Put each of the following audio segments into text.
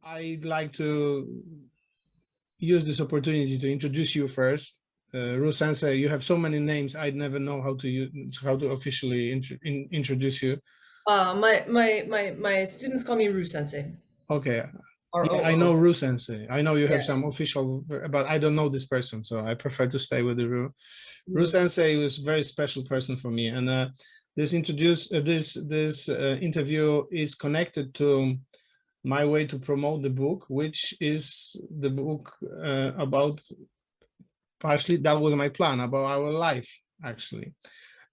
I'd like to use this opportunity to introduce you first. Roo Sensei, you have so many names, I'd never know how to officially introduce you. My students call me Roo Sensei. Okay. Yeah, I know Roo Sensei. I know you have some official, but I don't know this person, so I prefer to stay with the Roo. Roo Sensei was a very special person for me, and this interview is connected to my way to promote the book, which is the book about, partially that was my plan, about our life actually,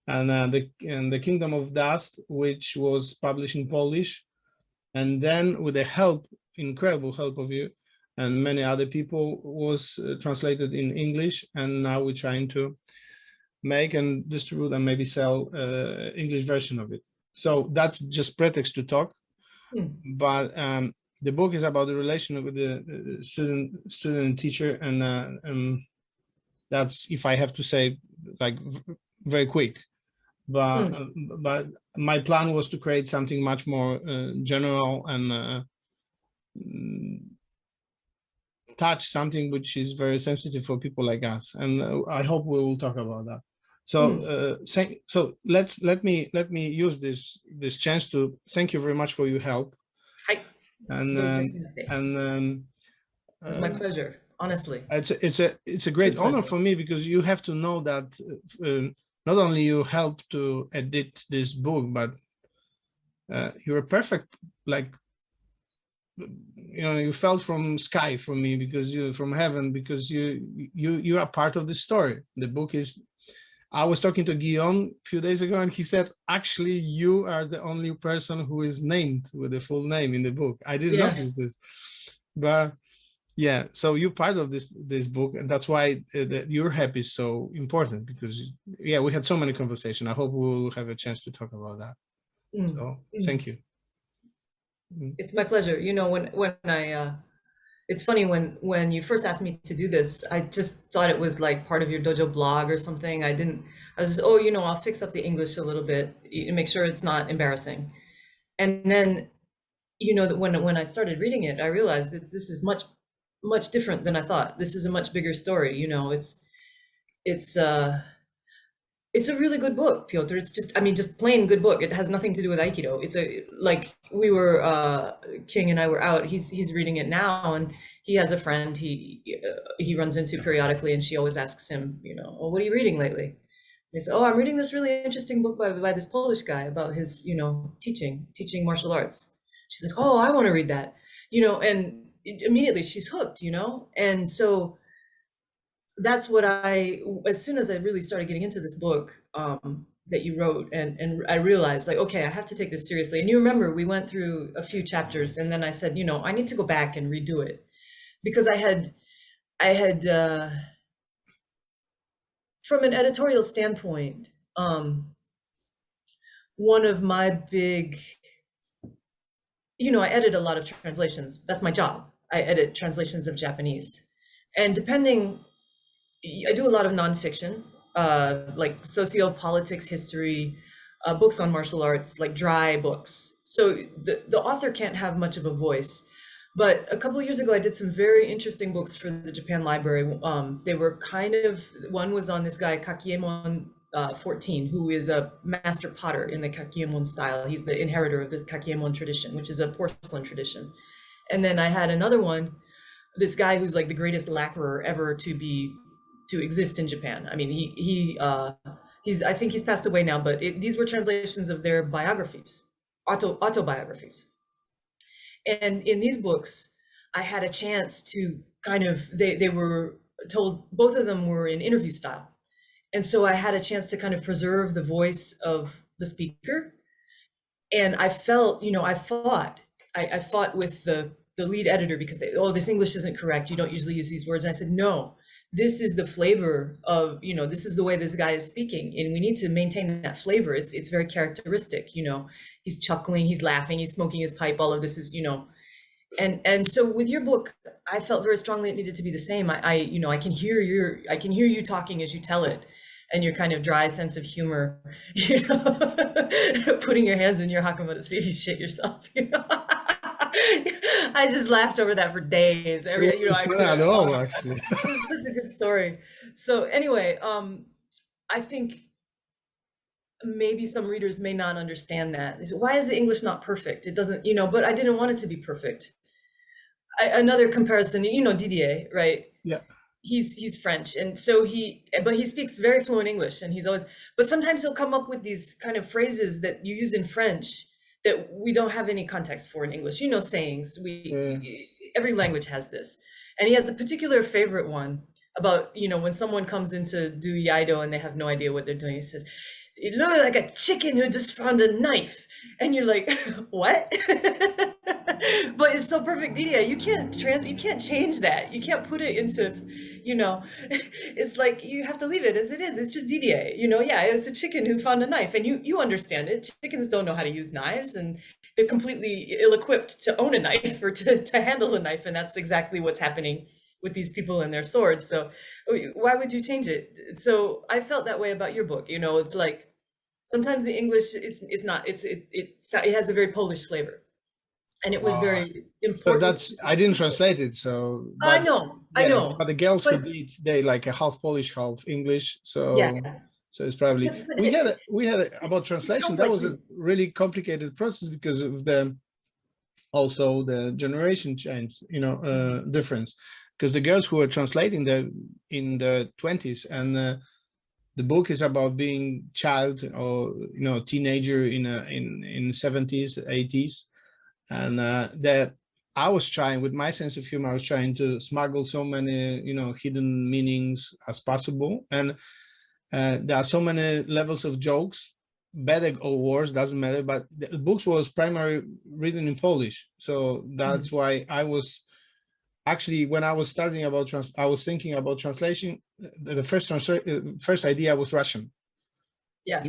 and the Kingdom of Dust, which was published in Polish, and then with the help, incredible help of you and many other people, was translated in English, and now we're trying to make and distribute and maybe sell English version of it. So that's just pretext to talk. But the book is about the relation with the student and teacher, and that's, if I have to say, like very quick. But my plan was to create something much more general and touch something which is very sensitive for people like us, and I hope we will talk about that. So so let me use this chance to thank you very much for your help. Hi. And it's my pleasure, honestly. It's a great honor for me, because you have to know that not only you helped to edit this book, but you're a perfect, like, you know, you fell from sky for me, because you from heaven, because you are part of the story. The book is, I was talking to Guillaume a few days ago, and he said, actually, you are the only person who is named with the full name in the book. I didn't notice this, but yeah, so you're part of this book, and that's why your help is so important, because yeah, we had so many conversations. I hope we'll have a chance to talk about that. So thank you. It's my pleasure. You know, when I it's funny, when you first asked me to do this, I just thought it was like part of your dojo blog or something. I was just, oh, you know, I'll fix up the English a little bit, make sure it's not embarrassing. And then, you know, that when I started reading it, I realized that this is much different than I thought. This is a much bigger story. You know, it's a really good book, Piotr. It's just, I mean, just plain good book. It has nothing to do with Aikido. It's like we were, King and I were out. He's reading it now, and he has a friend he runs into periodically, and she always asks him, you know, oh, what are you reading lately? And he says, oh, I'm reading this really interesting book by this Polish guy about his, you know, teaching martial arts. She's like, oh, I want to read that, you know, and immediately she's hooked, you know, and so that's what as soon as I really started getting into this book that you wrote, and I realized, like, okay, I have to take this seriously. And you remember we went through a few chapters, and then I said, you know, I need to go back and redo it, because I had from an editorial standpoint, one of my big, you know, I edit a lot of translations. That's my job. I edit translations of Japanese, and I do a lot of nonfiction, like sociopolitics, history, books on martial arts, like dry books. So the author can't have much of a voice. But a couple of years ago, I did some very interesting books for the Japan Library. They were one was on this guy, Kakiemon 14, who is a master potter in the Kakiemon style. He's the inheritor of the Kakiemon tradition, which is a porcelain tradition. And then I had another one, this guy who's like the greatest lacquerer ever to exist in Japan. I mean, I think he's passed away now, but these were translations of their biographies, autobiographies. And in these books, I had a chance to kind of, they were told, both of them were in interview style. And so I had a chance to kind of preserve the voice of the speaker. And I felt, you know, I fought with the lead editor, because this English isn't correct. You don't usually use these words. And I said, no, this is the flavor of, you know, this is the way this guy is speaking, and we need to maintain that flavor. It's very characteristic, you know, he's chuckling, he's laughing, he's smoking his pipe, all of this is, you know, and so with your book, I felt very strongly it needed to be the same. You know, I can hear you talking as you tell it, and your kind of dry sense of humor, you know, putting your hands in your hakama to see if you shit yourself, you know. I just laughed over that for days. It Every, wasn't I funny could, at all, actually. it was such a good story. So anyway, I think maybe some readers may not understand that. They say, why is the English not perfect? It doesn't, but I didn't want it to be perfect. Another comparison, Didier, right? Yeah. He's French, and so but he speaks very fluent English, and he's always, but sometimes he'll come up with these kind of phrases that you use in French that we don't have any context for in English. Sayings. Yeah. Every language has this, and he has a particular favorite one about when someone comes in to do Iaido and they have no idea what they're doing. He says, "It looked like a chicken who just found a knife," and you're like, "What?" But it's so perfect, Didier. You can't change that. You can't put it into, it's like you have to leave it as it is. It's just Didier. Yeah, it's a chicken who found a knife, and you understand it. Chickens don't know how to use knives, and they're completely ill-equipped to own a knife or to handle a knife, and that's exactly what's happening with these people and their swords. So why would you change it? So I felt that way about your book. It's like sometimes the English it has a very Polish flavor. And it was very So important. I didn't translate it. So, I but know, but the girls who but did, they like a half Polish, half English. yeah, So it's probably but we had about it translation. sounds That like was a you. really complicated process because of also the generation change, difference. Because the girls who were translating in the 20s, and the book is about being child or teenager in 70s, 80s, and that I was trying with my sense of humor. I was trying to smuggle so many hidden meanings as possible, and there are so many levels of jokes, better or worse, doesn't matter. But the books was primarily written in Polish, so that's why I was actually, when I was studying about I was thinking about translation. The first idea was Russian. Yeah,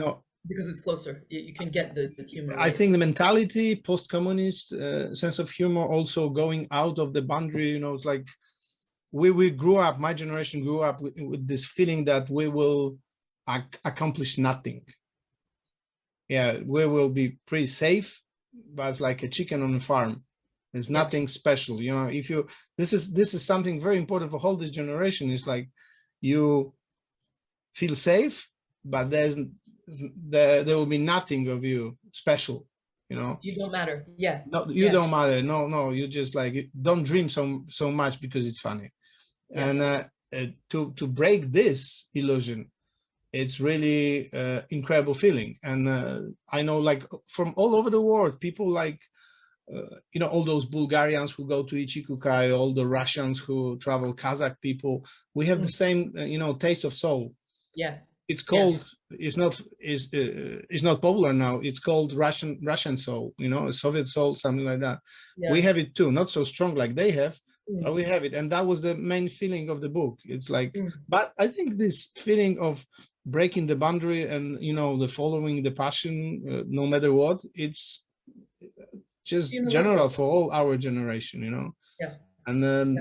because it's closer. You can get the humor. I Right? think the mentality, post-communist sense of humor, also going out of the boundary. It's like we grew up. My generation grew up with this feeling that we will accomplish nothing. Yeah, we will be pretty safe, but it's like a chicken on a farm. There's nothing special. If you this is something very important for whole this generation. It's like you feel safe, but there will be nothing of you special. You don't matter. Yeah. No, you don't matter. No, you just like don't dream so much because it's funny. Yeah. And to break this illusion, it's really incredible feeling. And I know, like, from all over the world, people like all those Bulgarians who go to Ichikukai, all the Russians who travel, Kazakh people, we have the same taste of soul. Yeah. It's called, it's not popular now. It's called Russian soul, Soviet soul, something like that. Yeah. We have it too, not so strong like they have, but we have it. And that was the main feeling of the book. It's like, but I think this feeling of breaking the boundary and, the following the passion, no matter what, it's just general for all our generation, Yeah. And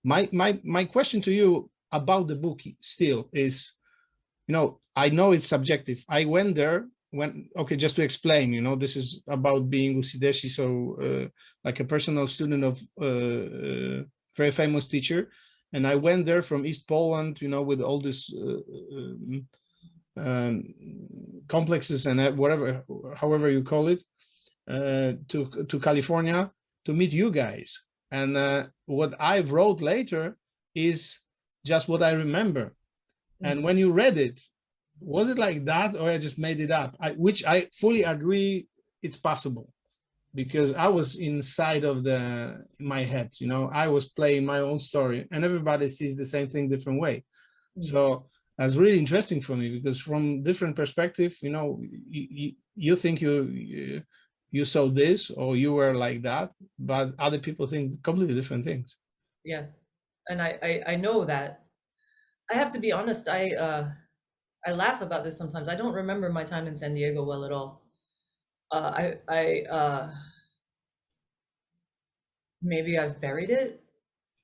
my question to you about the book still is, I know it's subjective. I went there just to explain, this is about being usideshi, so like a personal student of very famous teacher. And I went there from East Poland, with all this complexes and however you call it, to California to meet you guys. And what I wrote later is just what I remember. And when you read it, was it like that, or I just made it up? Which I fully agree, it's possible, because I was inside of my head. I was playing my own story, and everybody sees the same thing different way. So that's really interesting for me, because from different perspective, you think you saw this or you were like that, but other people think completely different things. Yeah, and I know that. I have to be honest, I laugh about this sometimes. I don't remember my time in San Diego well at all. Maybe I've buried it.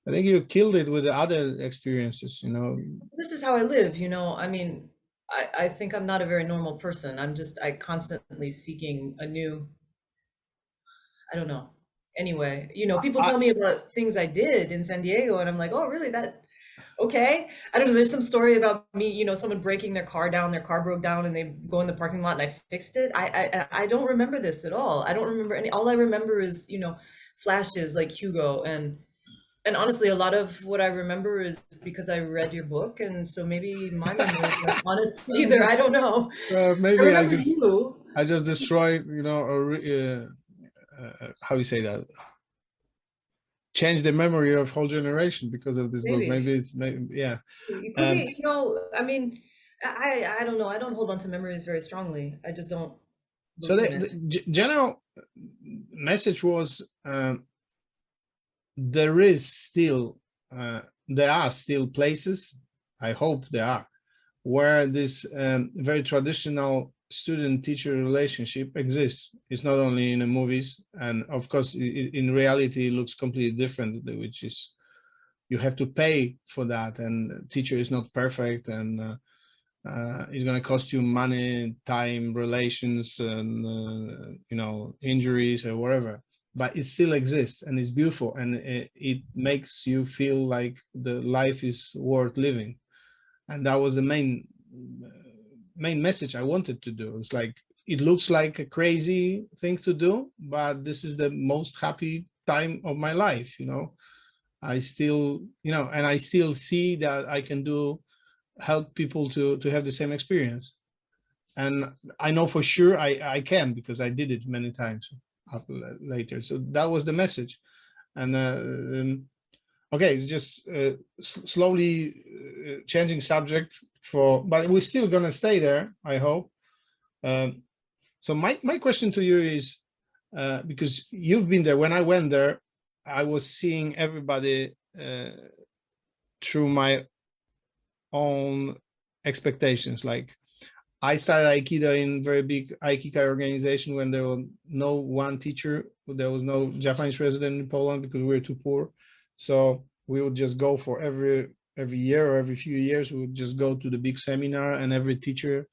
I think you killed it with the other experiences. This is how I live, I mean, I think I'm not a very normal person. I constantly seeking a new, I don't know. anyway. You know, people I, tell me about things I did in San Diego, and I'm like, oh, really? That okay? I don't know. There's some story about me, you know, someone breaking their car down, their car broke down, and they go in the parking lot, and I fixed it. I don't remember this at all. I don't remember any. All I remember is, you know, flashes like Hugo, and honestly, a lot of what I remember is because I read your book, and so maybe my memories aren't honest either. I don't know. I maybe remember you. I just destroyed, you know, how you say that? Change the memory of whole generation because of this book. Maybe. Maybe it's maybe yeah. It could be, you know, I mean, I don't know. I don't hold on to memories very strongly. I just don't So believe in the it. general message was there is still there are still places, I hope there are, where this very traditional student-teacher relationship exists. It's not only in the movies, and of course in reality it looks completely different, which is you have to pay for that, and teacher is not perfect, and it's going to cost you money, time, relations, and you know, injuries or whatever. But it still exists, and it's beautiful, and it makes you feel like the life is worth living. And that was the main message I wanted to do. It's like it looks like a crazy thing to do, but this is the most happy time of my life. You know, I still, you know, and I still see that I can do help people to have the same experience, and I know for sure I can, because I did it many times later. So that was the message. And okay, it's just slowly changing subject but we're still gonna stay there, I hope. So my question to you is, because you've been there. When I went there, I was seeing everybody through my own expectations. Like, I started Aikido in very big Aikikai organization when there was no one teacher. There was no Japanese resident in Poland because we were too poor. So we would just go for every year or every few years, we would just go to the big seminar, and every teacher,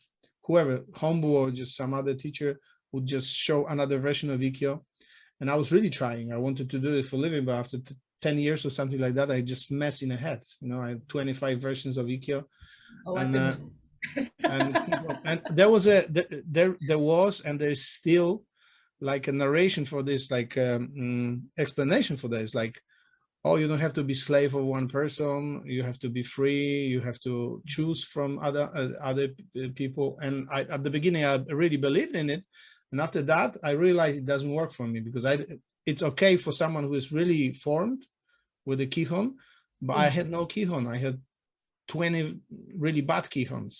whoever, Hombu or just some other teacher, would just show another version of Ikkyo. And I was really trying. I wanted to do it for a living, but after 10 years or something like that, I just mess in the head. You know, I had 25 versions of Ikkyo. Oh, I've And been and there was there was, and there's still like a narration for this, like explanation for this, like, oh, you don't have to be slave of one person, you have to be free, you have to choose from other people. And at the beginning I really believed in it, and after that I realized it doesn't work for me, because it's okay for someone who is really formed with a kihon, but I had no kihon. I had 20 really bad kihons,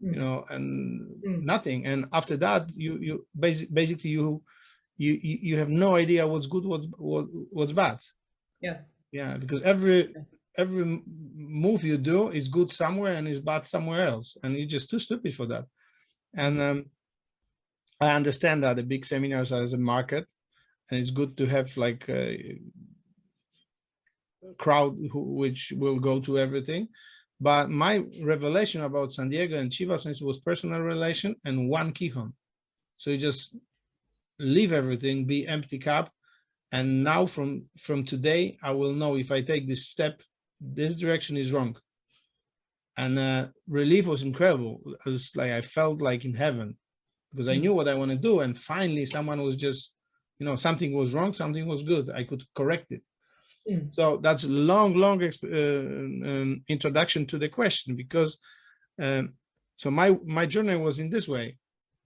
you know, and nothing. And after that, you basically you have no idea what's good, what's bad. Yeah, because every move you do is good somewhere and is bad somewhere else, and you're just too stupid for that. And I understand that the big seminars are as a market, and it's good to have like a crowd which will go to everything. But my revelation about San Diego and Chiba Sensei was personal relation and one kihon. So you just leave everything, be empty cup. And now from today, I will know if I take this step, this direction is wrong. And relief was incredible. It was like I felt like in heaven, because I knew what I want to do. And finally, someone was just, you know, something was wrong, something was good. I could correct it. So that's a long introduction to the question, because so my journey was in this way,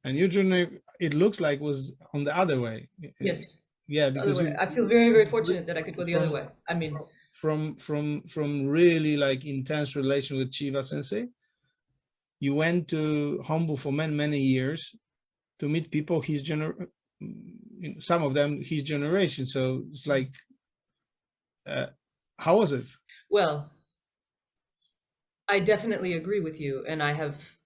and your journey, it looks like, was on the other way. Yes. Yeah, because I feel very, very fortunate that I could go the other way. I mean, from really like intense relation with Chiba Sensei, you went to Hombu for many years to meet people some of them his generation. So it's like, how was it? Well, I definitely agree with you, and I have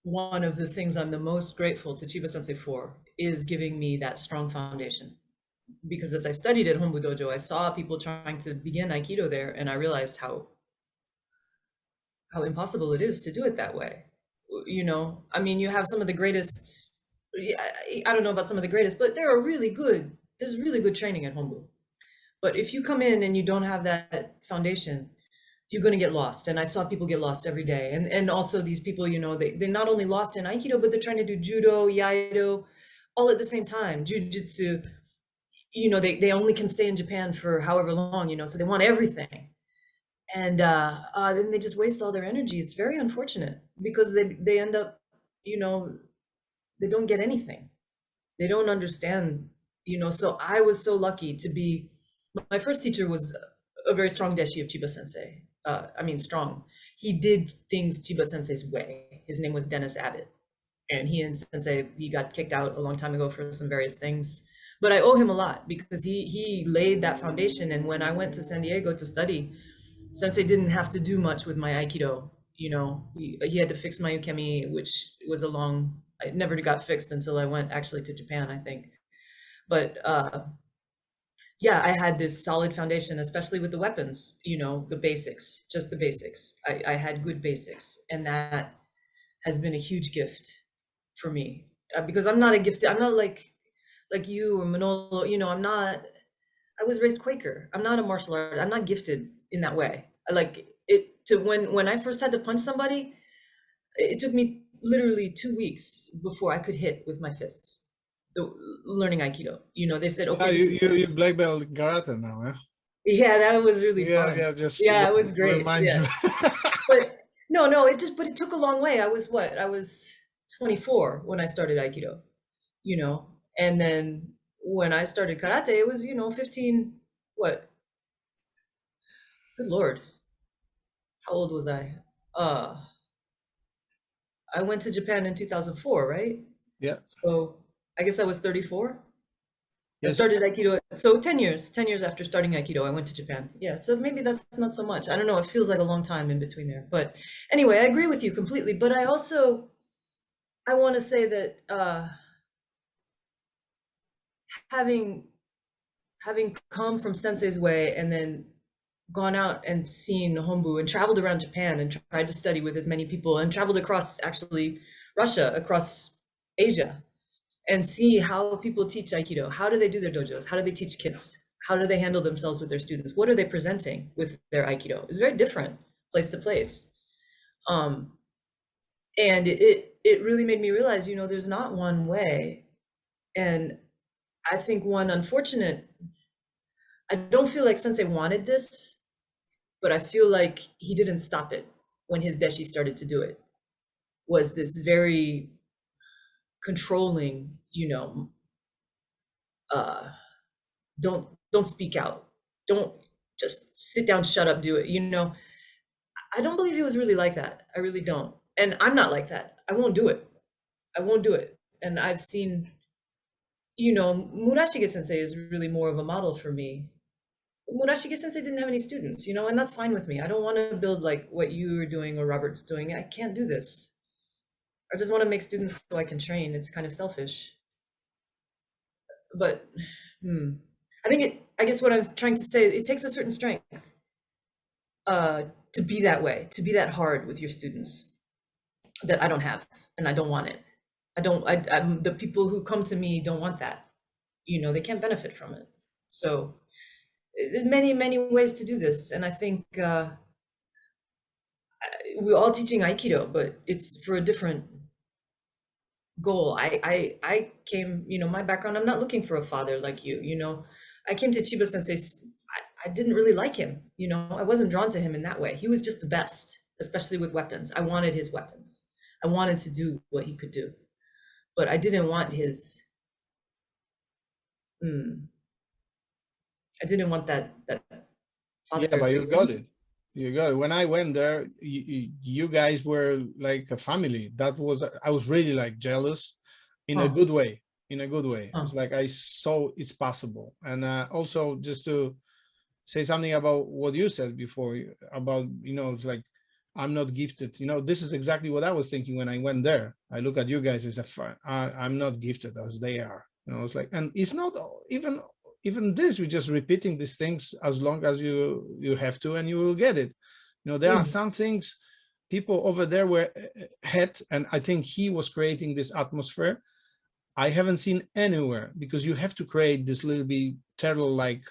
one of the things I'm the most grateful to Chiba Sensei for is giving me that strong foundation. Because as I studied at Hombu Dojo, I saw people trying to begin Aikido there, and I realized how impossible it is to do it that way. You know, I mean, you have some of the greatest, I don't know about some of the greatest, but there are really good, there's really good training at Hombu. But if you come in and you don't have that foundation, you're going to get lost. And I saw people get lost every day. And also these people, you know, they're not only lost in Aikido, but they're trying to do Judo, Iaido, all at the same time. Jiu-Jitsu, you know, they only can stay in Japan for however long, you know, so they want everything. And then they just waste all their energy. It's very unfortunate because they end up, you know, they don't get anything. They don't understand, you know. So I was so lucky to be, my first teacher was a very strong deshi of Chiba Sensei. I mean, strong. He did things Chiba Sensei's way. His name was Dennis Abbott. And he and Sensei, he got kicked out a long time ago for some various things. But I owe him a lot because he laid that foundation. And when I went to San Diego to study, Sensei didn't have to do much with my Aikido. You know, he had to fix my ukemi, which was it never got fixed until I went actually to Japan, I think. But yeah, I had this solid foundation, especially with the weapons, you know, the basics, just the basics. I had good basics, and that has been a huge gift for me because I'm not like you or Manolo, you know, I was raised Quaker. I'm not a martial art. I'm not gifted in that way. I like it to when I first had to punch somebody, it took me literally 2 weeks before I could hit with my fists. Learning Aikido, you know, they said, okay, you black belt karate now, yeah? Yeah, that was really fun. Yeah, it was great. Remind you. But no, it took a long way. I was 24 when I started Aikido, you know, and then when I started karate, it was, you know, 15, what? Good Lord. How old was I? I went to Japan in 2004, right? Yeah. So I guess I was 34. Yes. I started Aikido, so 10 years after starting Aikido, I went to Japan. Yeah, so maybe that's not so much. I don't know, it feels like a long time in between there. But anyway, I agree with you completely. But I want to say that having come from Sensei's way and then gone out and seen Hombu and traveled around Japan and tried to study with as many people and traveled across actually Russia, across Asia, and see how people teach Aikido. How do they do their dojos? How do they teach kids? How do they handle themselves with their students? What are they presenting with their Aikido? It's very different place to place. And it really made me realize, you know, there's not one way. And I think one unfortunate, I don't feel like Sensei wanted this, but I feel like he didn't stop it when his deshi started to do it, was this very controlling, you know, don't speak out. Don't just sit down, shut up, do it. You know, I don't believe he was really like that. I really don't. And I'm not like that. I won't do it. I won't do it. And I've seen, you know, Murashige Sensei is really more of a model for me. Murashige Sensei didn't have any students, you know, and that's fine with me. I don't want to build like what you're doing or Robert's doing. I can't do this. I just want to make students so I can train. It's kind of selfish. But I guess what I'm trying to say, it takes a certain strength to be that way, to be that hard with your students that I don't have, and I don't want it. The people who come to me don't want that. You know, they can't benefit from it. So there's many, many ways to do this. And I think we're all teaching Aikido, but it's for a different goal. I came, you know, my background, I'm not looking for a father like you know. I came to Chiba Sensei, I didn't really like him, you know, I wasn't drawn to him in that way. He was just the best, especially with weapons. I wanted his weapons. I wanted to do what he could do, but I didn't want his, I didn't want that father. Yeah, but you got it. You got it. When I went there, you guys were like a family. That was, I was really like jealous in a good way. In a good way. It's like I saw it's possible. And also just to say something about what you said before about, you know, it's like I'm not gifted. You know, this is exactly what I was thinking when I went there. I look at you guys as I'm not gifted as they are. You know, it's like, and it's not even this, we're just repeating these things as long as you have to, and you will get it. You know, there are some things people over there had, and I think he was creating this atmosphere I haven't seen anywhere, because you have to create this little bit turtle-like,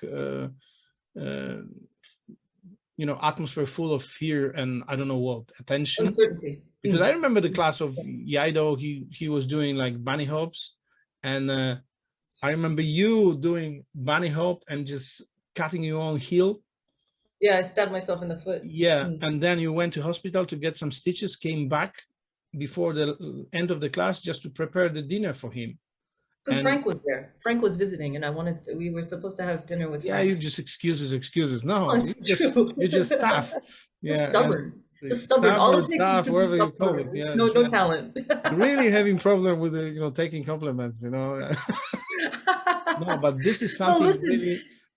atmosphere full of fear and I don't know what, attention. Uncertainty. Because I remember the class of Yaido, he was doing like bunny hops, and I remember you doing bunny hop and just cutting your own heel. Yeah, I stabbed myself in the foot. Yeah, and then you went to hospital to get some stitches, came back before the end of the class just to prepare the dinner for him. Because Frank was there. Frank was visiting, and we were supposed to have dinner with Frank. Yeah, you just excuses. No, Oh, you're just tough. Just stubborn. Just stubborn. All it takes is to be stubborn. Yeah, no talent. Really having problem with taking compliments, No, but this is something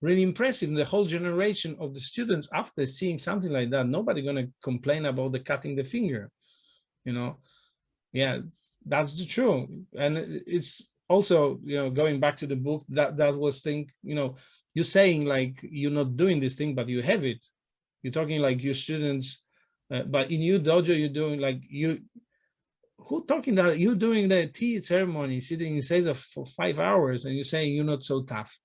really impressive. The whole generation of the students, after seeing something like that, nobody gonna complain about the cutting the finger. Yeah, that's the truth. And it's also, going back to the book, that was thing, you're saying like you're not doing this thing, but you have it. You're talking like your students, but in your dojo, you're doing like who talking that you're doing the tea ceremony, sitting in Seiza for 5 hours, and you're saying you're not so tough.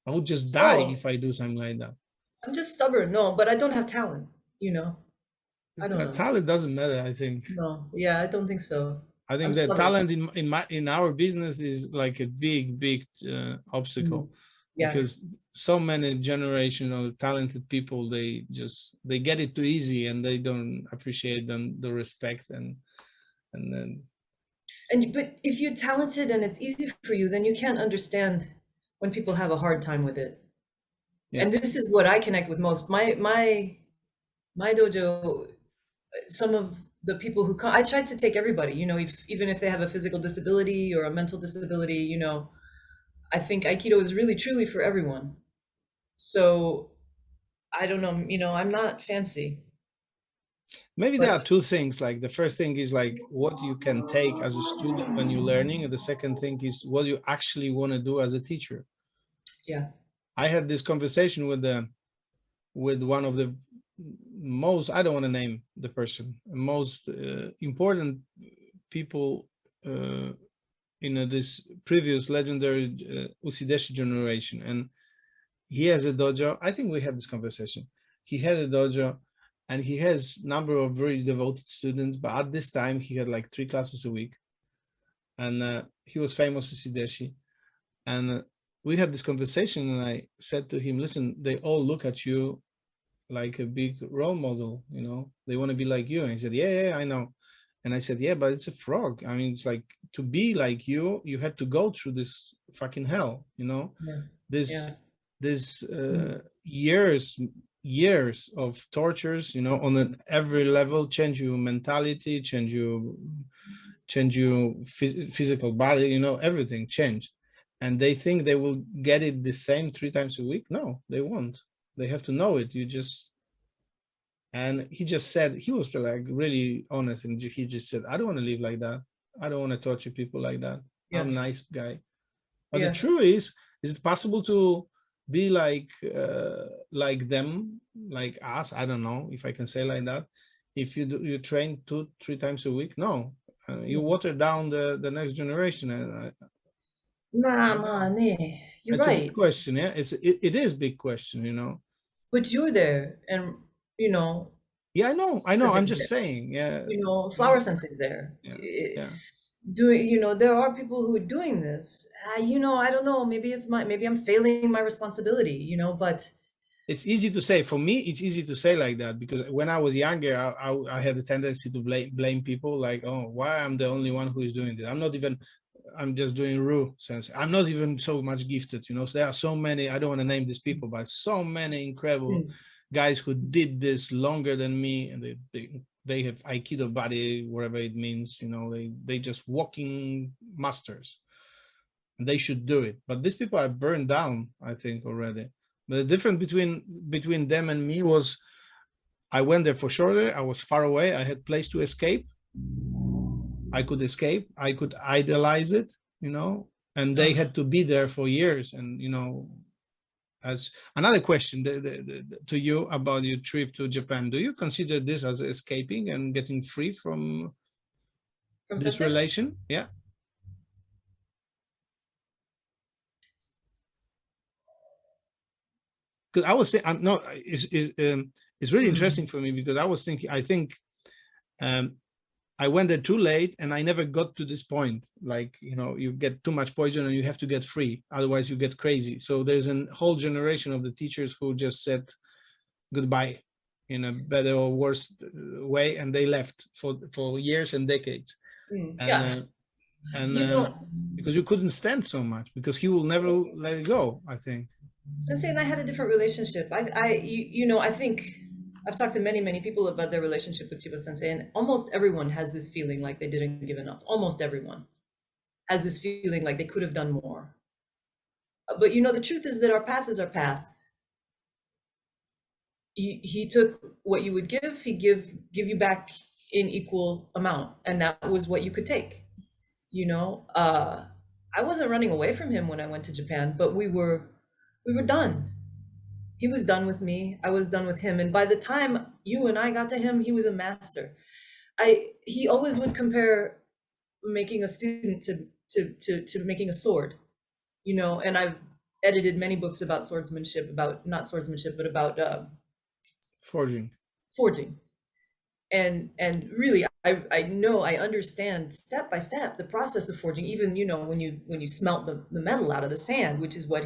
I would just die if I do something like that. I'm just stubborn. No, but I don't have talent, I don't know. Talent doesn't matter, I think. No, yeah, I don't think so. I think the talent in our business is like a big obstacle. Yeah. Because so many generational talented people, they get it too easy, and they don't appreciate the respect but if you're talented and it's easy for you, then you can't understand when people have a hard time with it. Yeah. And this is what I connect with most. My dojo, some of the people who come, I try to take everybody, even if they have a physical disability or a mental disability, I think Aikido is really truly for everyone. So I don't know, I'm not fancy. Maybe there are two things. Like the first thing is like what you can take as a student when you're learning, and the second thing is what you actually want to do as a teacher. Yeah. I had this conversation with one of the most, I don't want to name the person, most important people in this previous legendary Usideshi generation. And he has a dojo. I think we had this conversation. He had a dojo, and he has number of very devoted students, but at this time he had like 3 classes a week, and he was famous Usideshi. And we had this conversation, and I said to him, listen, they all look at you like a big role model, they want to be like you. And he said, yeah, I know. And I said, yeah, but it's a frog. I mean, it's like, to be like you had to go through this fucking hell, this years of tortures, on every level, change your mentality, change your physical body, everything changed. And they think they will get it the same 3 times a week. No, they won't. They have to know it. And he just said, he was like really honest, and he just said, I don't want to live like that. I don't want to torture people like that. Yeah. I'm a nice guy. But the truth is it possible to be like them, like us? I don't know if I can say like that. If you train 2-3 times a week, no, you water down the next generation. You're right. It's a big question, yeah. It is a big question, But you're there, and Yeah, I know. I'm just saying, yeah. Flower Sensei's there. Yeah. There are people who are doing this. I don't know. Maybe I'm failing my responsibility. But it's easy to say. For me, it's easy to say like that, because when I was younger, I had a tendency to blame people, like, oh, why I'm the only one who is doing this? I'm just doing Roo Sensei. I'm not even so much gifted, So there are so many, I don't want to name these people, but so many incredible guys who did this longer than me, and they have Aikido body, whatever it means, they just walking masters, and they should do it. But these people are burned down, I think, already. But the difference between them and me was, I went there for shorter. I was far away. I had place to escape. I could escape. I could idolize it, and they had to be there for years. And, as another question to you about your trip to Japan, do you consider this as escaping and getting free from this relation? Yeah. because I was saying, I'm not, it's really interesting for me, because I was thinking, I think I went there too late and I never got to this point. Like, you know, you get too much poison and you have to get free, otherwise you get crazy. So there's a whole generation of the teachers who just said goodbye in a better or worse way, and they left for years and decades. Yeah, Because you couldn't stand so much, because he will never let it go, I think. Sensei and I had a different relationship. I think I've talked to many people about their relationship with Chiba Sensei, and almost everyone has this feeling like they didn't give enough. Almost everyone has this feeling like they could have done more. But the truth is that our path is our path. He took what you would give, he give you back in equal amount, and that was what you could take. I wasn't running away from him when I went to Japan, but we were done. He was done with me, I was done with him, and by the time you and I got to him, he was a master. He always would compare making a student to making a sword, and I've edited many books about swordsmanship, about not swordsmanship, but about forging. And really, I know, I understand step by step the process of forging. Even when you smelt the metal out of the sand, which is what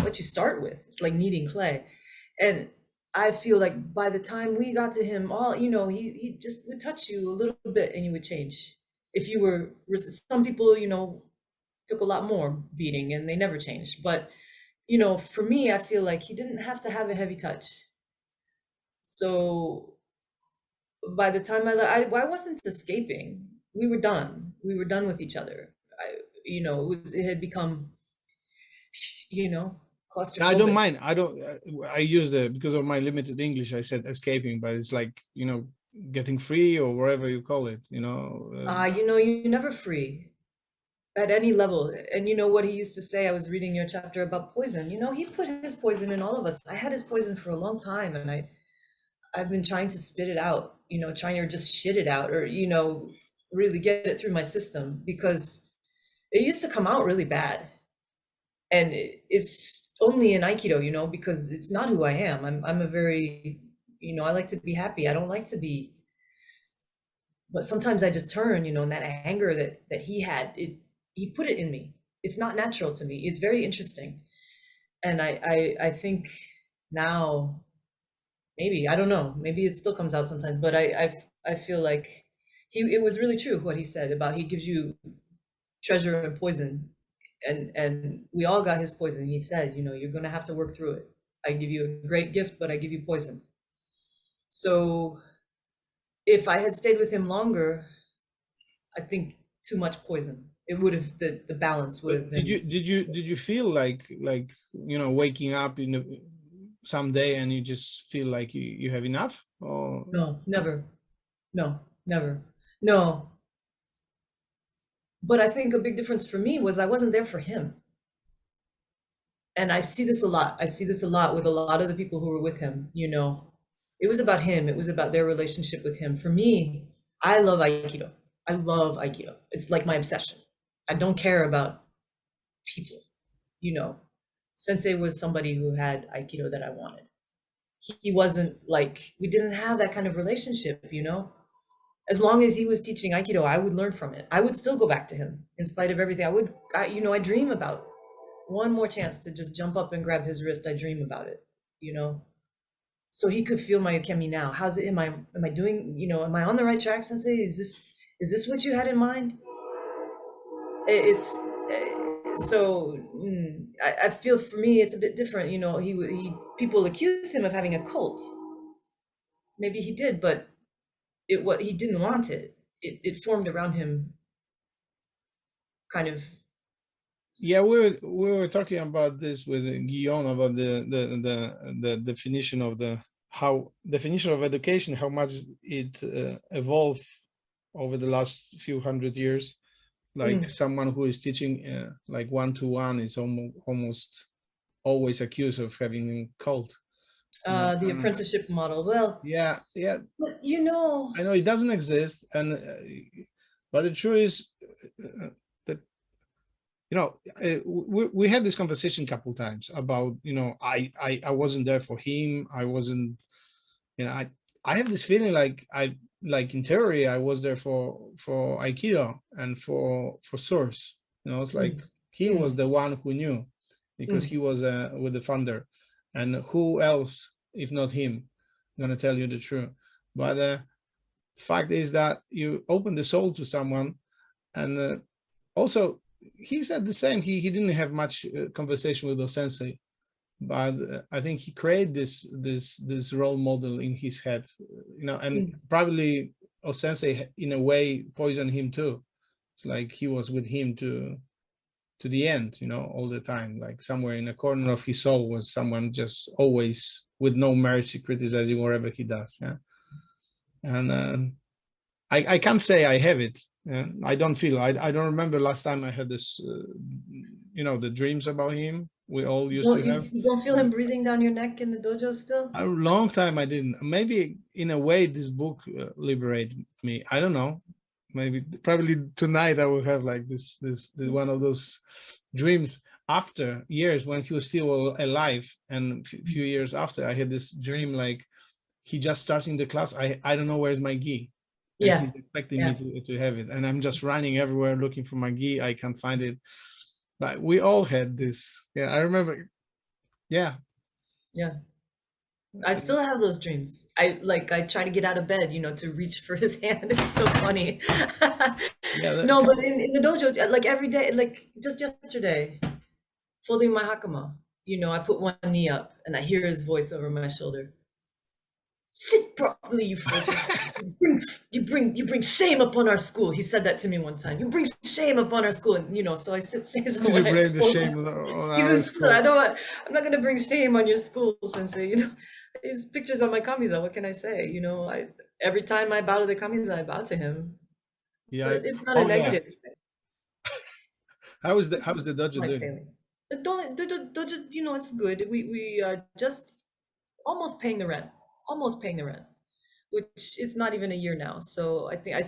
what you start with. It's like kneading clay. And I feel like by the time we got to him, he just would touch you a little bit and you would change. If you were, some people took a lot more beating and they never changed. But for me, I feel like he didn't have to have a heavy touch. So by the time I wasn't escaping. We were done. We were done with each other. It had become, claustrophobic. I don't mind. I use because of my limited English, I said escaping, but it's like, getting free or whatever you call it, You're never free at any level. And what he used to say, I was reading your chapter about poison. He put his poison in all of us. I had his poison for a long time, and I've been trying to spit it out, trying to just shit it out, or, really get it through my system, because it used to come out really bad. And it's only in Aikido, because it's not who I am. I'm a very, I like to be happy. I don't like to be, but sometimes I just turn, and that anger that he had, he put it in me. It's not natural to me. It's very interesting. And I think now, maybe, I don't know, maybe it still comes out sometimes, but I feel like it was really true what he said about he gives you treasure and poison, and we all got his poison. He said, you're going to have to work through it. I give you a great gift, but I give you poison. So if I had stayed with him longer, I think too much poison, it would have, the balance would have been. Did you feel like waking up someday and you just feel like you have enough? Or No, never. No, never. No. But I think a big difference for me was I wasn't there for him. And I see this a lot. I see this a lot with a lot of the people who were with him. It was about him. It was about their relationship with him. For me, I love Aikido. I love Aikido. It's like my obsession. I don't care about people. Sensei was somebody who had Aikido that I wanted. He wasn't like, we didn't have that kind of relationship, As long as he was teaching Aikido, I would learn from it. I would still go back to him in spite of everything. I dream about one more chance to just jump up and grab his wrist. I dream about it, so he could feel my ukemi now. How's it? Am I doing, am I on the right track, Sensei? Is this what you had in mind? It's so I feel for me, it's a bit different. He people accuse him of having a cult. Maybe he did, but he didn't want it. It formed around him, kind of. Yeah, we were talking about this with Guillaume about the definition of definition of education, how much it evolved over the last few hundred years. Like someone who is teaching like one-to-one is almost always accused of having a cult. The apprenticeship model. Well, yeah. But I know it doesn't exist, and but the truth is that we had this conversation a couple times about, I wasn't there for him. I wasn't, I have this feeling like in theory, I was there for Aikido and for Source. It's like he was the one who knew, because he was with the founder, and who else if not him gonna tell you the truth. But the fact is that you open the soul to someone, and also he said the same. He didn't have much conversation with the sensei, but I think he created this role model in his head, and probably Sensei in a way poisoned him too. It's like he was with him to the end, all the time. Like somewhere in a corner of his soul was someone just always with no mercy criticizing whatever he does. Yeah, and I can't say I have it. I don't feel. I don't remember last time I had this. The dreams about him we all used to have. You don't feel him breathing down your neck in the dojo still? A long time I didn't. Maybe in a way this book liberated me. I don't know. Maybe probably tonight I will have like this one of those dreams after years when he was still alive, and a few years after I had this dream like he just starting the class. I don't know where's my gi. And he's expecting me to have it, and I'm just running everywhere looking for my gi. I can't find it. But we all had this. Yeah, I remember. Yeah. I still have those dreams. I try to get out of bed, to reach for his hand. It's so funny. No, but in the dojo, like every day, like just yesterday, folding my hakama, I put one knee up and I hear his voice over my shoulder. Sit properly, you fold you bring shame upon our school. He said that to me one time. You bring shame upon our school, and so I sit. So when I bring the shame on our school. I'm not gonna bring shame on your school, Sensei. His pictures on my kamiza. What can I say? Every time I bow to the kamiza, I bow to him. Yeah, but it's not a negative thing. How is the dojo doing? The dojo, it's good. We just almost paying the rent. Which it's not even a year now. So I think I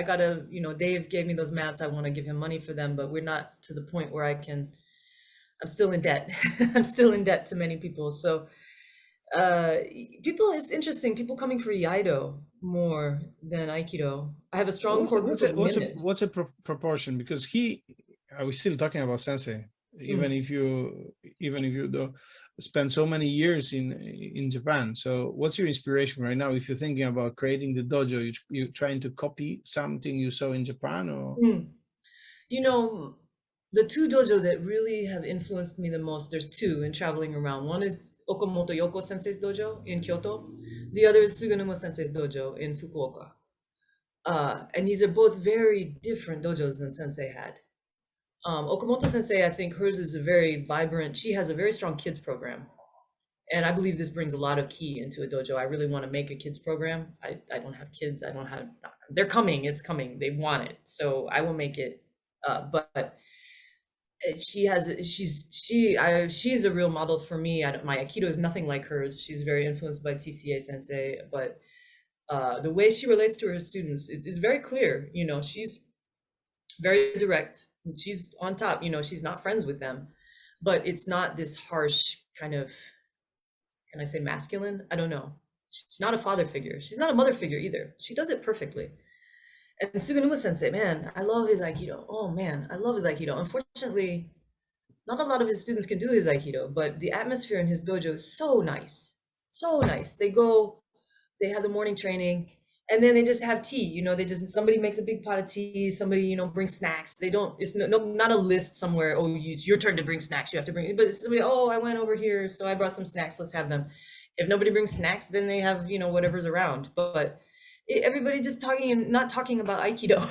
gotta, Dave gave me those mats. I want to give him money for them, but we're not to the point where I'm still in debt. I'm still in debt to many people. So it's interesting. People coming for Iaido more than Aikido. I have a strong core group of women. What's a proportion? Because I was still talking about Sensei, even if you do spend so many years in Japan. So what's your inspiration right now? If you're thinking about creating the dojo, you're trying to copy something you saw in Japan, or? The two dojo that really have influenced me the most, there's two in traveling around. One is Okamoto Yoko Sensei's dojo in Kyoto. The other is Suganuma Sensei's dojo in Fukuoka. And these are both very different dojos than Sensei had. Okamoto Sensei, I think hers is a very vibrant, she has a very strong kids program. And I believe this brings a lot of ki into a dojo. I really want to make a kids program. I don't have kids. They're coming, it's coming. They want it. So I will make it. But she's a real model for me. My Aikido is nothing like hers. She's very influenced by TCA Sensei, but the way she relates to her students is very clear. She's very direct. She's on top, she's not friends with them, but it's not this harsh kind of, can I say masculine? I don't know. She's not a father figure. She's not a mother figure either. She does it perfectly. And Suganuma Sensei, man, I love his Aikido. Oh man, I love his Aikido. Unfortunately, not a lot of his students can do his Aikido, but the atmosphere in his dojo is so nice. So nice. They have the morning training, and then they just have tea. Somebody makes a big pot of tea, somebody, brings snacks. It's not a list somewhere, oh, it's your turn to bring snacks, you have to bring it. But it's somebody, oh, I went over here, so I brought some snacks, let's have them. If nobody brings snacks, then they have, whatever's around. But everybody just talking and not talking about Aikido,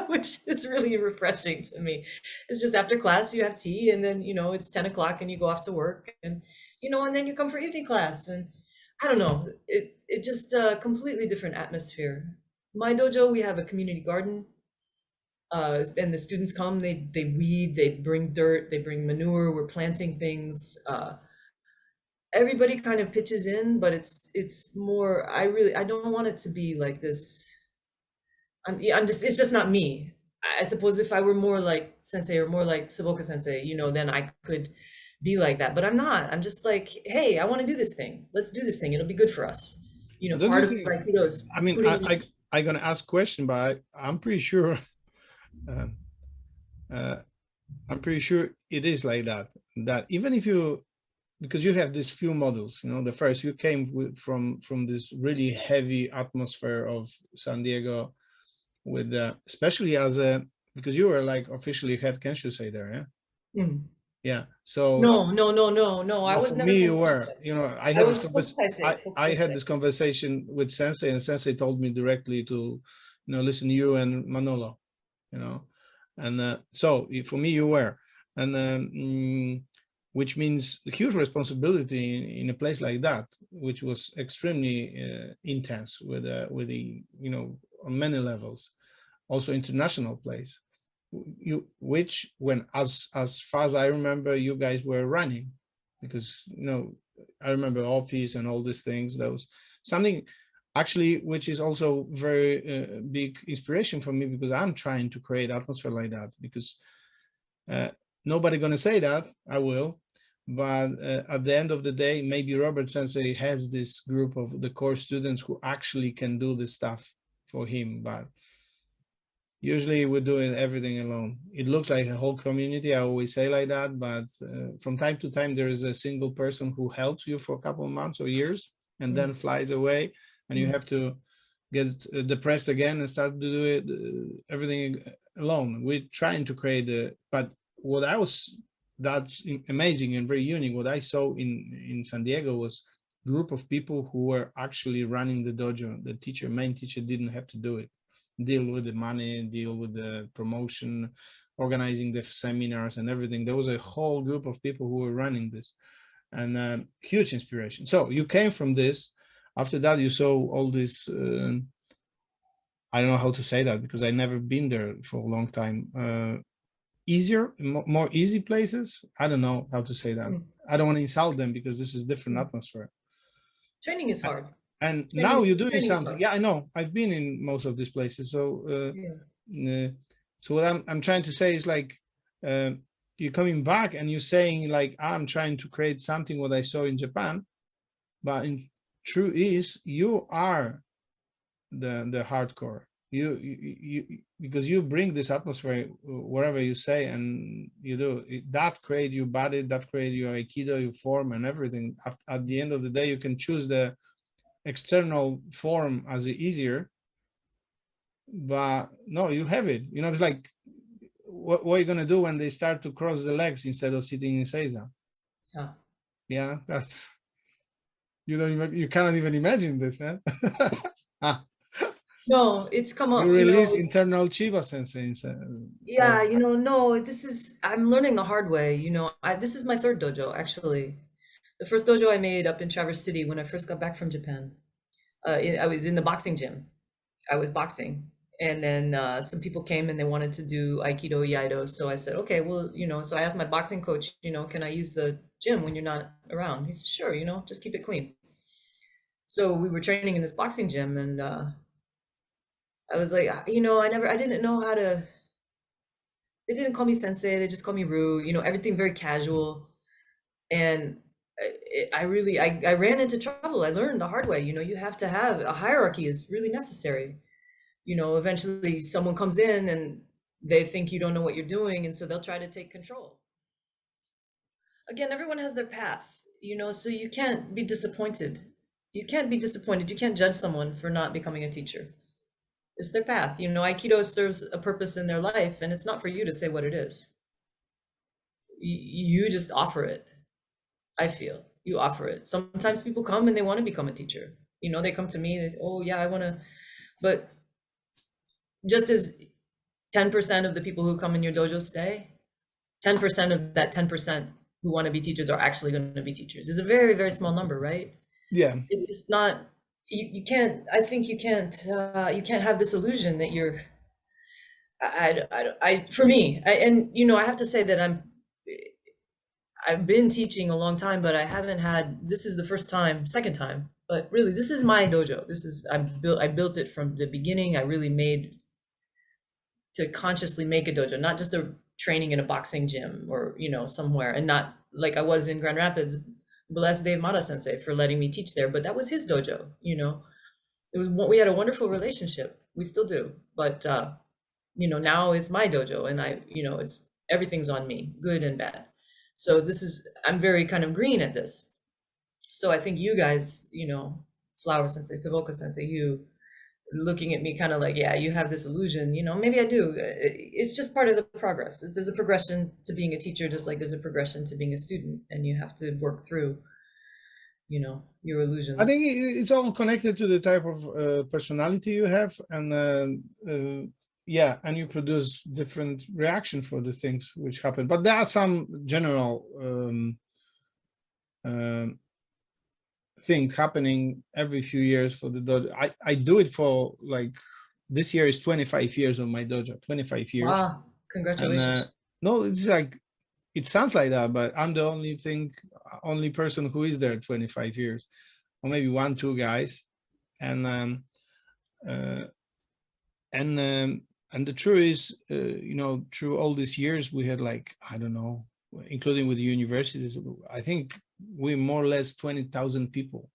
which is really refreshing to me. It's just after class, you have tea, and then, it's 10 o'clock and you go off to work, and, and then you come for evening class, and I don't know, it just a completely different atmosphere. My dojo, we have a community garden, and the students come, they weed, they bring dirt, they bring manure, we're planting things. Everybody kind of pitches in, but it's more, I don't want it to be like this. It's just not me. I suppose if I were more like Sensei or more like Saboka Sensei, you know, then I could be like that. But I'm not. I'm just like, hey, I want to do this thing. Let's do this thing. It'll be good for us. You know, Don't part you of think? Aikido is I mean, putting. I'm gonna ask a question, but I'm pretty sure. Uh, uh, I'm pretty sure it is like that. That even if you, because you have these few models, you know, the first you came with from this really heavy atmosphere of San Diego, with especially as a, because you were like officially head Kenshusei there, yeah, Mm. yeah. So No, no, no, no, no. I no, was for never me you were, Kenshusei. you know, I I had this was Tokukaisei. I had Tokukaisei. this conversation with Sensei, and Sensei told me directly to, you know, listen to you and Manolo, you know, and so for me you were, and which means a huge responsibility in a place like that, which was extremely intense with the, you know, on many levels, also international place, you, which when as far as I remember you guys were running, because, you know, I remember office and all these things. That was something actually which is also very big inspiration for me, because I'm trying to create atmosphere like that, because nobody gonna say that I will, but at the end of the day, maybe Robert Sensei has this group of the core students who actually can do this stuff for him, but usually we're doing everything alone. It looks like a whole community, I always say like that, but from time to time there is a single person who helps you for a couple of months or years and then flies away, and you have to get depressed again and start to do it everything alone. We're trying to create but what I was, that's amazing and very unique, what I saw in San Diego was a group of people who were actually running the dojo. The teacher, main teacher, didn't have to do it, deal with the money, deal with the promotion, organizing the seminars and everything. There was a whole group of people who were running this, and huge inspiration. So you came from this. After that, you saw all this. I don't know how to say that because I never been there for a long time. Easier, more easy places. I don't know how to say that. I don't want to insult them because this is different atmosphere. Training is hard. And now you're doing Training is something. hard. Yeah, I know. I've been in most of these places. So, Yeah. so what I'm trying to say is like, you're coming back and you're saying like, I'm trying to create something what I saw in Japan, but in true is you are the hardcore. You because you bring this atmosphere wherever you say, and you do it, that create your body, that create your aikido, your form and everything. At the end of the day, you can choose the external form as easier, but no, you have it. You know, it's like what are you gonna do when they start to cross the legs instead of sitting in seiza? Yeah. Yeah, that's, you don't even, you cannot even imagine this, huh? No, it's come You up, you know, release internal Chiba Sensei. yeah, you know, no, this is, I'm learning the hard way, you know, this is my third dojo, actually. The first dojo I made up in Traverse City when I first got back from Japan. I was in the boxing gym. I was boxing. And then some people came and they wanted to do Aikido Iaido. So I said, okay, well, you know, so I asked my boxing coach, you know, can I use the gym when you're not around? He said, sure, you know, just keep it clean. So we were training in this boxing gym and I was like, you know, I didn't know how to, they didn't call me sensei, they just called me Roo, you know, everything very casual. And I ran into trouble. I learned the hard way, you know, you have to have a hierarchy is really necessary. You know, eventually someone comes in and they think you don't know what you're doing, and so they'll try to take control. Again, everyone has their path, you know, so you can't be disappointed. You can't be disappointed. You can't judge someone for not becoming a teacher. It's their path. You know, Aikido serves a purpose in their life, and it's not for you to say what it is. You just offer it. I feel you offer it. Sometimes people come and they want to become a teacher. You know, they come to me, they, oh yeah, I want to, but just as 10% of the people who come in your dojo stay, 10% of that 10% who want to be teachers are actually going to be teachers. It's a very, very small number, right? Yeah. It's just not, you can't, I think you can't have this illusion that you're, for me, and you know, I have to say that I've been teaching a long time, but I haven't had, this is the first time, second time, but really this is my dojo. This is, I built it from the beginning. I really made to consciously make a dojo, not just a training in a boxing gym or, you know, somewhere, and not like I was in Grand Rapids. Bless Dave Mata Sensei for letting me teach there, but that was his dojo, you know. It was, we had a wonderful relationship. We still do, but you know, now it's my dojo, and I, you know, it's everything's on me, good and bad. So this is, I'm very kind of green at this. So I think you guys, you know, Flower Sensei, Savoka Sensei, you looking at me kind of like, yeah, you have this illusion, you know, maybe I do. It's just part of the progress. There's a progression to being a teacher, just like there's a progression to being a student, and you have to work through, you know, your illusions. I think it's all connected to the type of personality you have, and yeah, and you produce different reaction for the things which happen. But there are some general things happening every few years for the dojo. I do it for like, this year is 25 years of my dojo, 25 years. Wow, congratulations. And, no, it's like, it sounds like that, but I'm the only person who is there 25 years, or maybe 1-2 guys. And the truth is, you know, through all these years, we had like, I don't know, including with the universities, I think we more or less 20,000 people.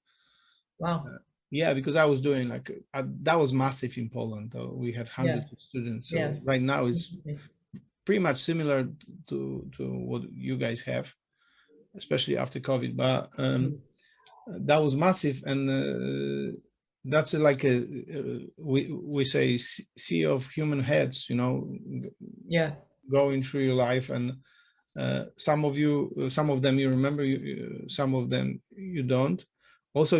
Wow. Yeah, because I was doing like, that was massive in Poland. We had hundreds of students. So right now it's pretty much similar to what you guys have, especially after COVID. But that was massive, and that's like we say sea of human heads, you know, going through your life, and some of them you remember, some of them you don't. Also,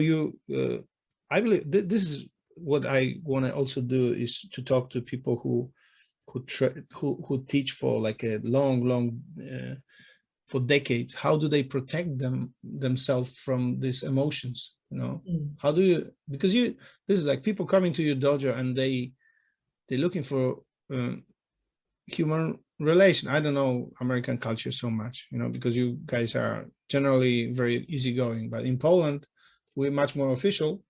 I believe this is what I want to also do, is to talk to people who teach for like a long for decades. How do they protect themselves from these emotions, you know? How do you, because this is like people coming to your dojo and they're looking for human relation. I don't know American culture so much, you know, because you guys are generally very easygoing, but in Poland we're much more official,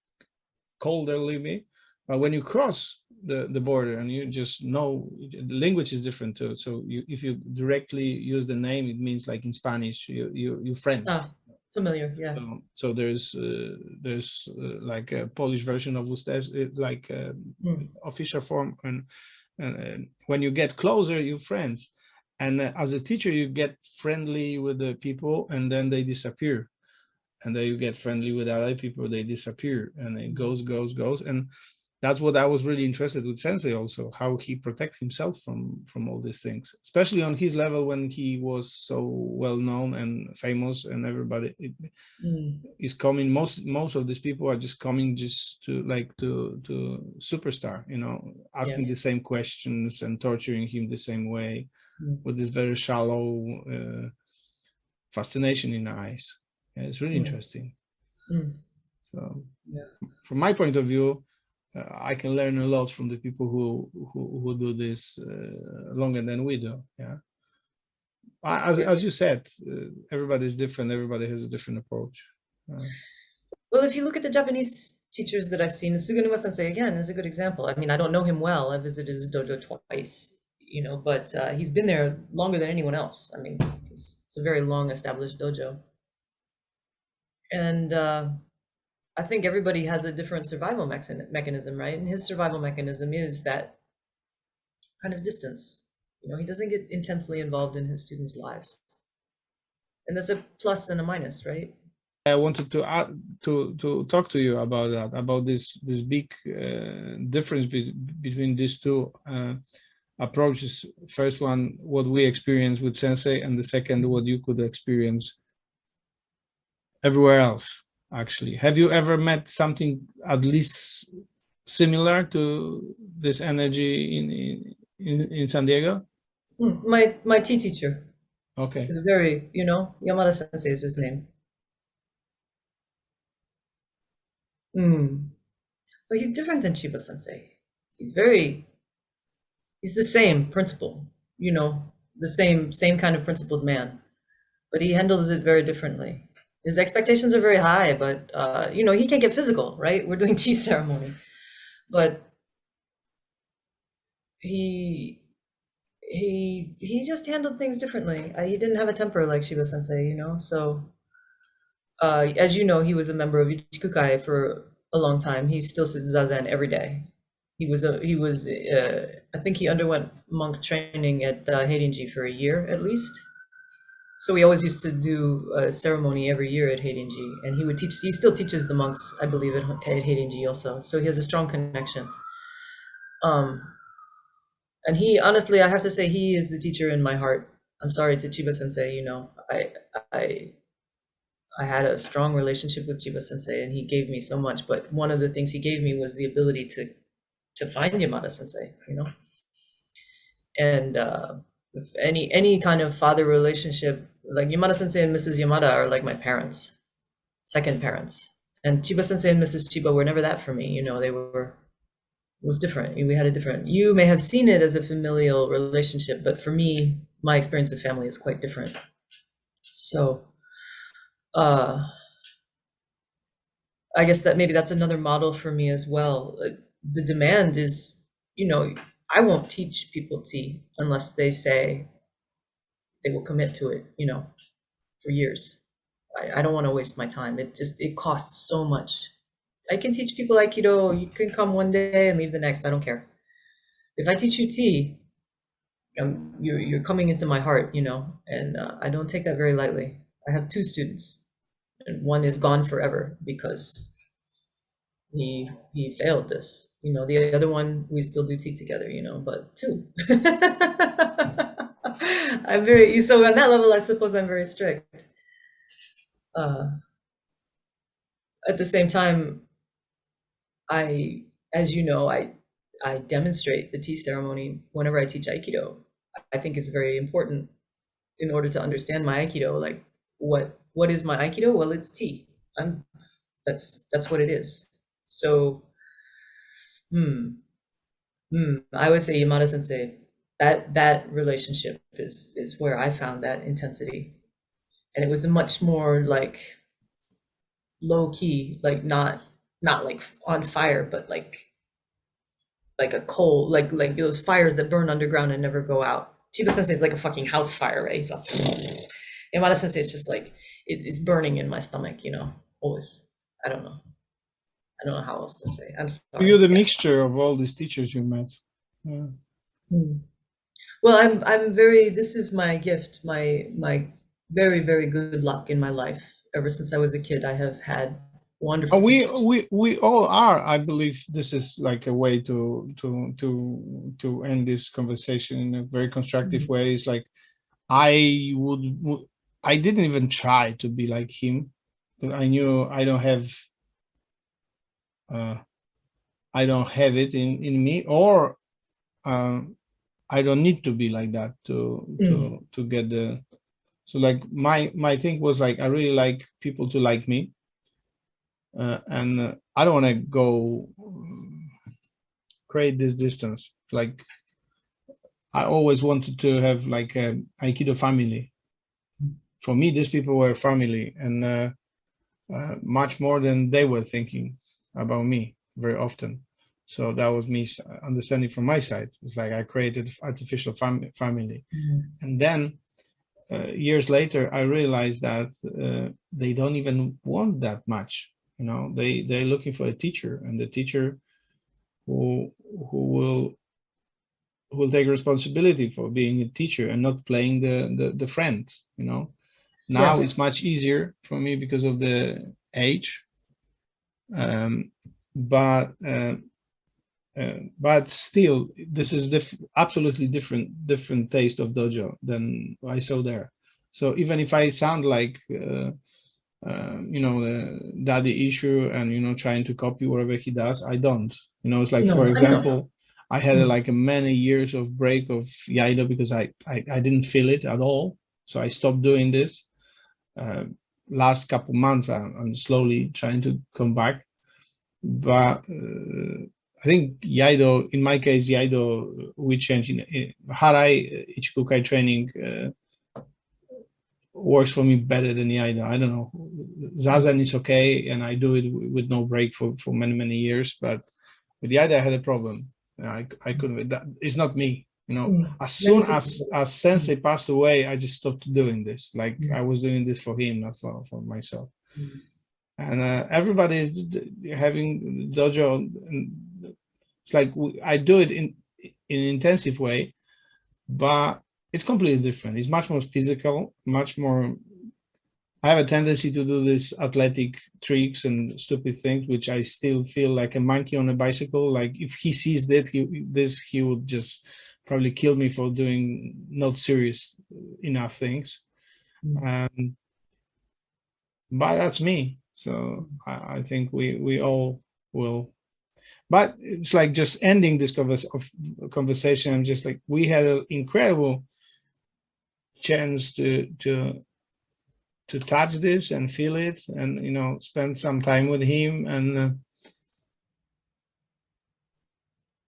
colder, maybe. But when you cross the border, and you just know the language is different too. So if you directly use the name, it means like in Spanish, you friend. Familiar, yeah. So there's like a Polish version of usted, it's like official form, and when you get closer, you're friends. And as a teacher, you get friendly with the people, and then they disappear. And then you get friendly with other people, they disappear, and it goes. And that's what I was really interested with Sensei also, how he protects himself from all these things, especially on his level when he was so well known and famous, and everybody is coming. Most of these people are just coming just to superstar, you know, asking the same questions and torturing him the same way, with this very shallow fascination in their eyes. Yeah, it's really interesting. So from my point of view, I can learn a lot from the people who do this longer than we do. Yeah, as you said, everybody's different. Everybody has a different approach. Well, if you look at the Japanese teachers that I've seen, Suganuma Sensei again is a good example. I mean, I don't know him well. I visited his dojo twice, you know, but he's been there longer than anyone else. I mean, it's a very long established dojo, and I think everybody has a different survival mechanism, right? And his survival mechanism is that kind of distance. You know, he doesn't get intensely involved in his students' lives. And that's a plus and a minus, right? I wanted to talk to you about that, about this big difference between these two approaches. First one, what we experience with Sensei, and the second, what you could experience everywhere else. Actually, have you ever met something at least similar to this energy in San Diego? My tea teacher. Okay. Is very, you know, Yamada Sensei is his name. But he's different than Chiba Sensei. He's the same principle, you know, the same kind of principled man, but he handles it very differently. His expectations are very high, but you know, he can't get physical, right? We're doing tea ceremony, but he he just handled things differently. He didn't have a temper like Shiba Sensei, you know. So as you know, he was a member of Ichikukai for a long time. He still sits zazen every day. I think he underwent monk training at Heirinji for a year at least. So we always used to do a ceremony every year at Heirinji, and he would teach. He still teaches the monks, I believe, at Heirinji also. So he has a strong connection. And he, honestly, I have to say, he is the teacher in my heart. I'm sorry to Chiba Sensei. You know, I had a strong relationship with Chiba Sensei, and he gave me so much. But one of the things he gave me was the ability to find Yamada Sensei. You know, and if any kind of father relationship, like Yamada Sensei and Mrs. Yamada are like my parents, second parents, and Chiba Sensei and Mrs. Chiba were never that for me. You know, it was different. We had a different. You may have seen it as a familial relationship, but for me, my experience of family is quite different. So, I guess that maybe that's another model for me as well. The demand is, you know, I won't teach people tea unless they say they will commit to it, you know, for years. I don't want to waste my time. It costs so much. I can teach people Aikido. You can come one day and leave the next. I don't care. If I teach you tea, you're coming into my heart, you know, and I don't take that very lightly. I have 2 students, and one is gone forever because he failed this. You know, the other one we still do tea together, you know, but 2. So on that level, I suppose I'm very strict. At the same time, as you know, I demonstrate the tea ceremony whenever I teach Aikido. I think it's very important in order to understand my Aikido. Like, what is my Aikido? Well, it's tea. That's what it is. So, I would say Yamada Sensei, that relationship is where I found that intensity, and it was a much more like low key, like not like on fire, but like a coal, like those fires that burn underground and never go out. Chiba Sensei is like a fucking house fire, right? So Yamada Sensei is just like it's burning in my stomach, you know, always. I don't know how else to say. I'm sorry. You're the mixture of all these teachers you met. Yeah. Well, I'm very. This is my gift, my very, very good luck in my life. Ever since I was a kid, I have had wonderful teachers. We all are. I believe this is like a way to end this conversation in a very constructive way. It's like I didn't even try to be like him, but I knew I don't have it in me, or I don't need to be like that to get the. So like my thing was like I really like people to like me, and I don't want to go create this distance. Like I always wanted to have like a Aikido family. For me, these people were family, and much more than they were thinking about me very often. So that was me understanding from my side. It's like I created artificial family, and then years later, I realized that they don't even want that much. You know, they're looking for a teacher, and the teacher who will take responsibility for being a teacher and not playing the friend. You know, now it's much easier for me because of the age, but still, this is absolutely different taste of dojo than I saw there. So even if I sound like the daddy issue and trying to copy whatever he does, I don't. It's like, for example, I had like a many years of break of Yaido because I didn't feel it at all. So I stopped doing this. Last couple months, I'm slowly trying to come back. But I think Yaido, in my case, Yaido, we change in Harai Ichikukai training works for me better than Yaido. I don't know. Zazen is okay, and I do it with no break for many years. But with Yaido, I had a problem. I couldn't. It's not me. You know, Mm. as soon Many as people. Sensei passed away, I just stopped doing this. Like I was doing this for him, not for myself. Mm. And everybody is having dojo. And it's like I do it in an intensive way, but it's completely different. It's much more physical, much more. I have a tendency to do these athletic tricks and stupid things, which I still feel like a monkey on a bicycle. Like if he sees that, he would just probably kill me for doing not serious enough things. But that's me. So I think we all will. But it's like just ending this conversation. I'm just like, we had an incredible chance to touch this and feel it, and you know, spend some time with him. And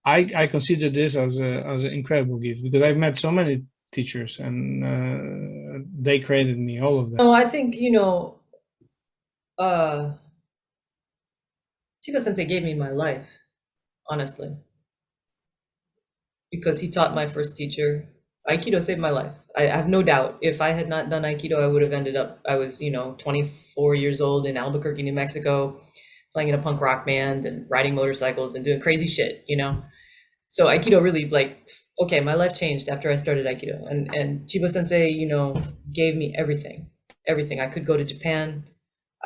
I consider this as an incredible gift, because I've met so many teachers, and they created me, all of them. No, I think, you know, Chiba Sensei gave me my life, honestly, because he taught my first teacher. Aikido saved my life. I have no doubt. If I had not done Aikido, I would have ended up, I was, you know, 24 years old in Albuquerque, New Mexico, playing in a punk rock band and riding motorcycles and doing crazy shit, you know? So Aikido really, like, okay, my life changed after I started Aikido. And Chiba Sensei, you know, gave me everything. Everything. I could go to Japan.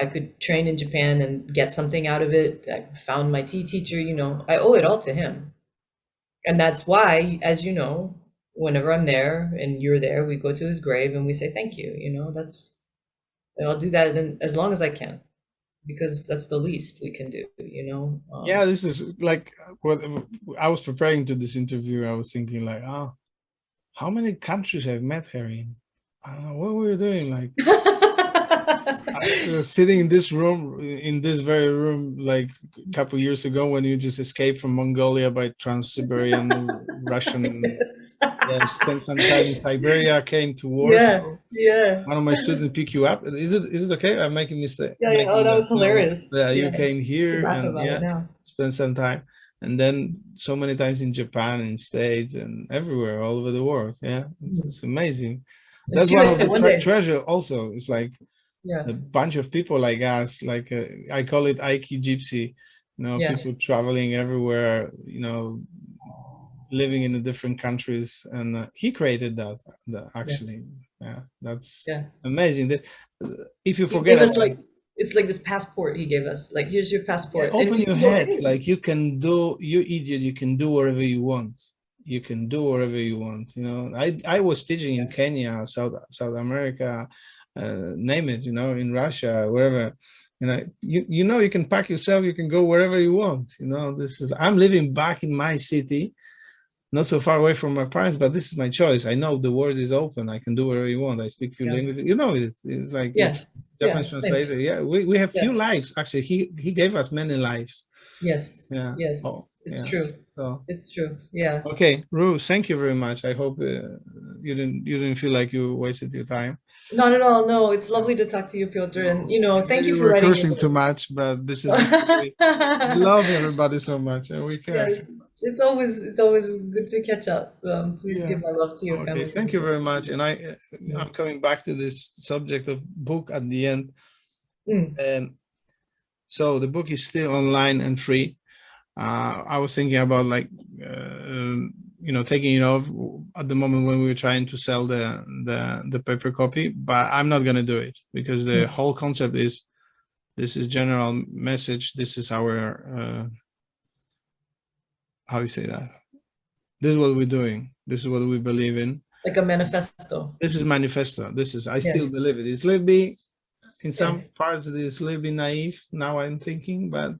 I could train in Japan and get something out of it. I found my tea teacher, you know, I owe it all to him. And that's why, as you know, whenever I'm there and you're there, we go to his grave and we say thank you. You know, and I'll do that as long as I can, because that's the least we can do. You know. Yeah, this is like what I was preparing to this interview. I was thinking like, how many countries have met her in? What were you doing? Like, sitting in this room, in this very room, like a couple years ago, when you just escaped from Mongolia by Trans-Siberian Russian. Yes. Yeah, spent some time in Siberia, came to Warsaw. Yeah. One of my students pick you up. Is it okay? I'm making mistake. Yeah. Oh, that was hilarious. Yeah, you came here and spent some time, and then so many times in Japan, in States, and everywhere, all over the world. Yeah, it's amazing. That's one of the treasure. Also, it's like a bunch of people like us. Like I call it Aiki Gypsy. You know, people traveling everywhere. You know, living in the different countries, and he created that actually. Yeah, that's amazing. That if you forget us, like, it's like this passport he gave us, like, here's your passport. Open your head, like you can do, you idiot, you can do whatever you want. You can do whatever you want. You know, I was teaching in Kenya, South America, name it, you know, in Russia, wherever. You know, you know, you can pack yourself, you can go wherever you want. You know, I'm living back in my city, not so far away from my parents, but this is my choice. I know the world is open. I can do whatever you want. I speak few languages. You know, it's like Japanese translator. Yeah, we have few lives. Actually, he gave us many lives. Yes. Yeah. Yes. It's true. So it's true. Yeah. Okay, Roo, thank you very much. I hope you didn't feel like you wasted your time. Not at all. No, it's lovely to talk to you, Piotr. And you know, thank you for writing. We're cursing too much, but this is we love everybody so much, and we care. Yes. It's always good to catch up. Please give my love to your family. Thank you very much. And I'm coming back to this subject of book at the end. And so the book is still online and free. I was thinking about, like, you know, taking it off at the moment when we were trying to sell the paper copy, but I'm not going to do it, because the whole concept is, this is general message. This is our how do you say that? This is what we're doing. This is what we believe in. Like a manifesto. This is manifesto. This is, I still believe it. It's a little bit, in some parts, it's a little bit naive. Now I'm thinking, but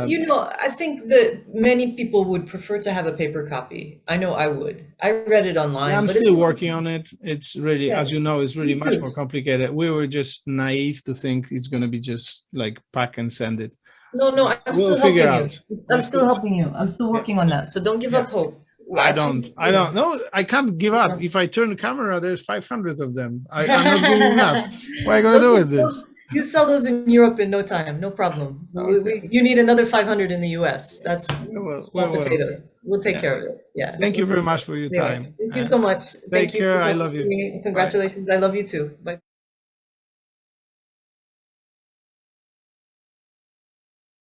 you know, I think that many people would prefer to have a paper copy. I know I would. I read it online. Yeah, I'm still working on it. It's really, as you know, it's really much more complicated. We were just naive to think it's going to be just like pack and send it. No, I'm still helping you. I'm still helping you. I'm still working on that. So don't give up hope. I don't know. I can't give up. If I turn the camera, there's 500 of them. I'm not giving up. What am I going to do with this? You sell those in Europe in no time, no problem. Okay. You need another 500 in the US. That's We small will. potatoes. We'll take Yeah. care of it. Yeah. Thank you very much for your Anyway, time. thank you so much. Take Thank you care. for I talking love to you. me. Congratulations. I love you too. Bye.